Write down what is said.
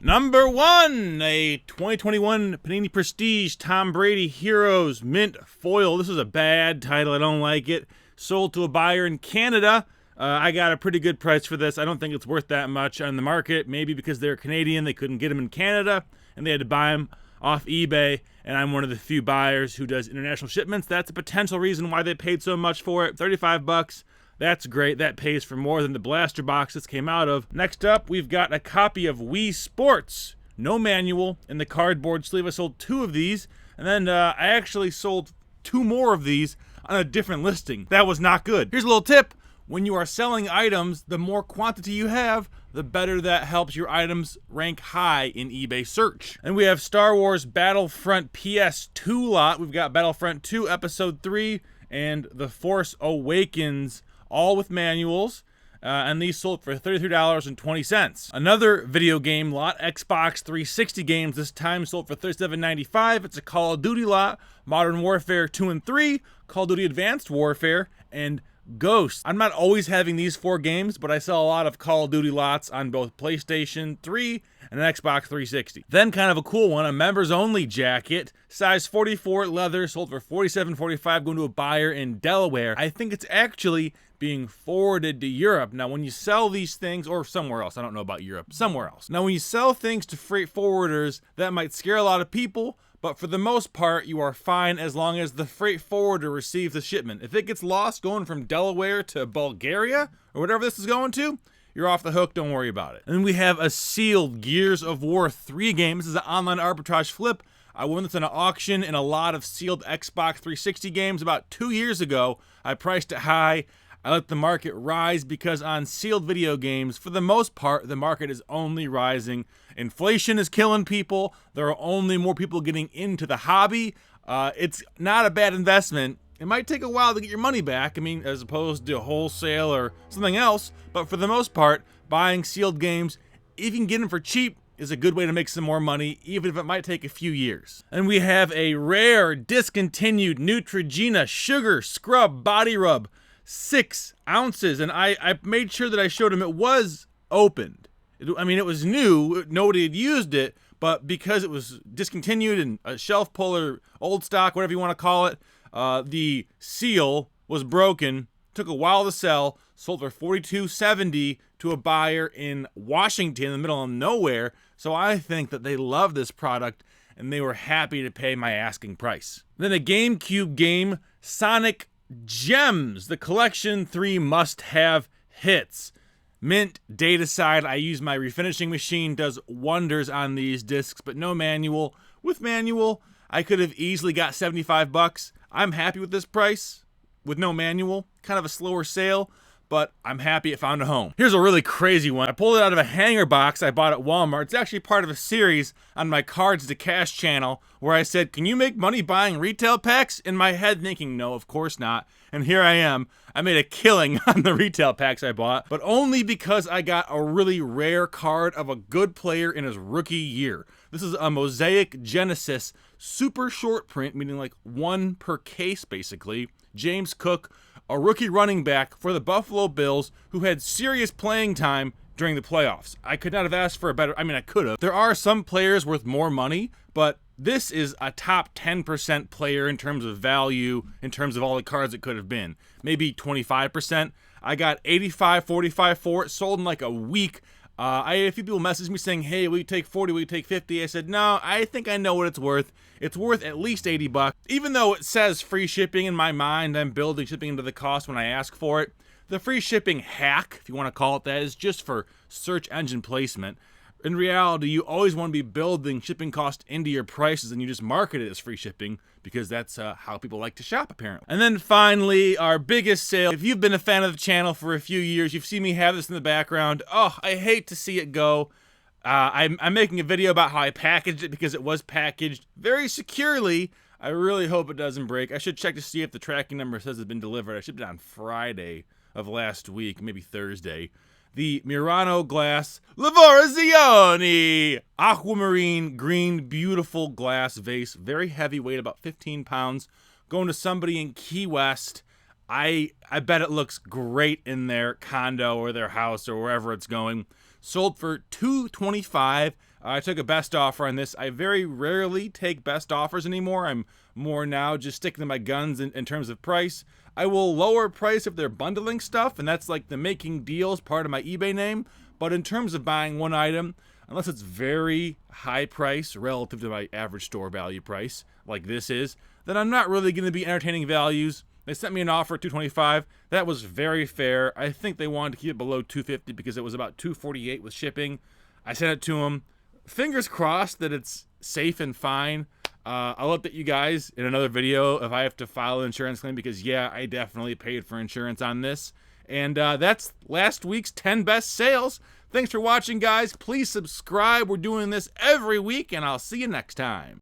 Number 1, a 2021 Panini Prestige Tom Brady Heroes Mint Foil. This is a bad title. I don't like it. Sold to a buyer in Canada. I got a pretty good price for this. I don't think it's worth that much on the market. Maybe because they're Canadian, they couldn't get them in Canada, and they had to buy them off eBay, and I'm one of the few buyers who does international shipments. That's a potential reason why they paid so much for it. 35 bucks. That's great. That pays for more than the blaster box this came out of. Next up, we've got a copy of Wii Sports. No manual in the cardboard sleeve. I sold 2 of these, and then I actually sold 2 more of these on a different listing. That was not good. Here's a little tip. When you are selling items, the more quantity you have, the better that helps your items rank high in eBay search. And we have Star Wars Battlefront PS2 lot. We've got Battlefront 2 Episode 3 and The Force Awakens, all with manuals, and these sold for $33.20. Another video game lot, Xbox 360 games, this time sold for $37.95. It's a Call of Duty lot, Modern Warfare 2 and 3, Call of Duty Advanced Warfare, and Ghost. I'm not always having these 4 games, but I sell a lot of Call of Duty lots on both PlayStation 3 and an Xbox 360. Then kind of a cool one, a members only jacket, size 44 leather, sold for $47.45, going to a buyer in Delaware. I think it's actually being forwarded to Europe. Now, when you sell these things, or somewhere else, I don't know about Europe, somewhere else. Now, when you sell things to freight forwarders, that might scare a lot of people, but for the most part, you are fine as long as the freight forwarder receives the shipment. If it gets lost going from Delaware to Bulgaria, or whatever this is going to, you're off the hook, don't worry about it. And we have a sealed Gears of War 3 game. This is an online arbitrage flip. I won this in an auction in a lot of sealed Xbox 360 games about 2 years ago. I priced it high. I let the market rise because on sealed video games, for the most part, the market is only rising. Inflation is killing people. There are only more people getting into the hobby. It's not a bad investment. It might take a while to get your money back, I mean, as opposed to wholesale or something else, but for the most part, buying sealed games, if you can get them for cheap, is a good way to make some more money, even if it might take a few years. And we have a rare, discontinued Neutrogena Sugar Scrub Body Rub, 6 ounces, and I made sure that I showed him it was opened. It was new, nobody had used it, but because it was discontinued and a shelf puller, old stock, whatever you want to call it, the seal was broken, took a while to sell, sold for $42.70 to a buyer in Washington in the middle of nowhere, so I think that they love this product and they were happy to pay my asking price. Then a GameCube game, Sonic Gems, the Collection 3 must-have hits. Mint, data side, I use my refinishing machine, does wonders on these discs, but no manual. With manual, I could have easily got 75 bucks. I'm happy with this price. With no manual, kind of a slower sale, but I'm happy it found a home. Here's a really crazy one. I pulled it out of a hanger box I bought at Walmart. It's actually part of a series on my Cards to Cash channel where I said, can you make money buying retail packs? In my head thinking, no, of course not. And here I am. I made a killing on the retail packs I bought, but only because I got a really rare card of a good player in his rookie year. This is a Mosaic Genesis super short print, meaning like 1 per case basically. James Cook, a rookie running back for the Buffalo Bills who had serious playing time during the playoffs. I could not have asked for a better, I could have. There are some players worth more money, but this is a top 10% player in terms of value, in terms of all the cards it could have been. Maybe 25%. I got 85.45 for it, sold in like a week. I had a few people message me saying, hey, will you take 40, will you take 50? I said, no, I think I know what it's worth. It's worth at least 80 bucks. Even though it says free shipping in my mind, I'm building shipping into the cost when I ask for it. The free shipping hack, if you want to call it that, is just for search engine placement. In reality, you always want to be building shipping cost into your prices, and you just market it as free shipping because that's how people like to shop, apparently. And then finally, our biggest sale. If you've been a fan of the channel for a few years, you've seen me have this in the background. Oh, I hate to see it go. I'm making a video about how I packaged it because it was packaged very securely. I really hope it doesn't break. I should check to see if the tracking number says it's been delivered. I shipped it on Friday of last week, maybe Thursday. The Murano glass Lavorazione aquamarine green beautiful glass vase, very heavy, weight about 15 pounds, going to somebody in Key West. I bet it looks great in their condo or their house or wherever it's going. Sold for $225. I took a best offer on this. I very rarely take best offers anymore. I'm more now just sticking to my guns in terms of price. I will lower price if they're bundling stuff, and that's like the making deals part of my eBay name. But in terms of buying one item, unless it's very high price relative to my average store value price, like this is, then I'm not really going to be entertaining values. They sent me an offer at $225. That was very fair. I think they wanted to keep it below $250 because it was about $248 with shipping. I sent it to them. Fingers crossed that it's safe and fine. I'll update you guys in another video if I have to file an insurance claim, because yeah, I definitely paid for insurance on this. And that's last week's 10 best sales. Thanks for watching, guys. Please subscribe. We're doing this every week, and I'll see you next time.